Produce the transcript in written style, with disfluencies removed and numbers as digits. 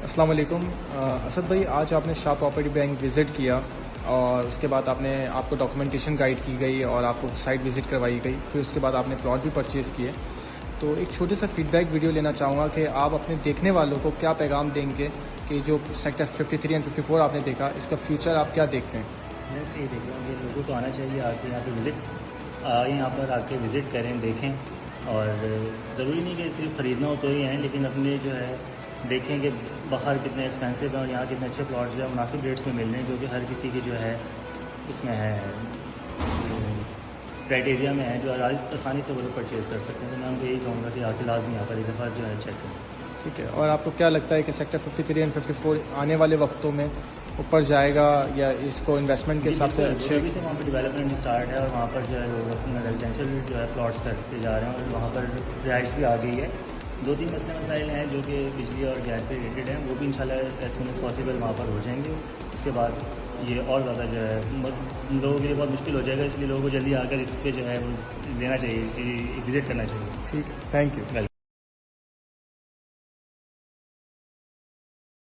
السلام علیکم اسد بھائی، آج آپ نے شاہ پراپرٹی بینک وزٹ کیا اور اس کے بعد آپ کو ڈاکومنٹیشن گائیڈ کی گئی اور آپ کو سائٹ وزٹ کروائی گئی، پھر اس کے بعد آپ نے پلاٹ بھی پرچیز کیے. تو ایک چھوٹے سا فیڈ بیک ویڈیو لینا چاہوں گا کہ آپ اپنے دیکھنے والوں کو کیا پیغام دیں گے کہ جو سیکٹر 53 اینڈ 54 آپ نے دیکھا، اس کا فیوچر آپ کیا دیکھتے ہیں؟ میں اس لیے دیکھ رہا ہوں کہ لوگوں کو آنا چاہیے، آ کے یہاں پہ یہاں پر آ کے وزٹ کریں، دیکھیں. اور ضروری نہیں کہ صرف خریدنا ہو تو ہی ہیں، لیکن اپنے جو ہے دیکھیں کہ باہر کتنے ایکسپینسو ہیں اور یہاں کتنے اچھے پلاٹس جو ہے مناسب ریٹس میں مل رہے ہیں، جو کہ ہر کسی کی جو ہے اس میں ہے کرائٹیریا میں ہے، جو آسانی سے وہ لوگ پرچیز کر سکتے ہیں. تو میں ان کو یہی کہوں گا کہ آ کے لازمی یہاں پر ایک دفعہ جو ہے چیک کریں. ٹھیک ہے. اور آپ کو کیا لگتا ہے کہ سیکٹر 53 اینڈ 54 آنے والے وقتوں میں اوپر جائے گا یا اس کو انویسٹمنٹ کے حساب سے اچھے؟ ابھی سے وہاں پر ڈیولپمنٹ اسٹارٹ ہے اور وہاں پر جو ہے لوگ اپنا ریزیڈینشیل جو ہے پلاٹس کرتے جا رہے ہیں اور وہاں پر رہائش بھی آ گئی ہے. 2-3 مسائل ہیں جو کہ بجلی اور گیس سے ریلیٹڈ ہیں، وہ بھی انشاءاللہ ایز سون ایز پاسبل وہاں پر ہو جائیں گے. اس کے بعد یہ اور زیادہ جو ہے لوگوں کے لیے بہت مشکل ہو جائے گا، اس لیے لوگوں کو جلدی آ کر اس پہ جو ہے وہ لینا چاہیے، وزٹ کرنا چاہیے. ٹھیک ہے، تھینک یو.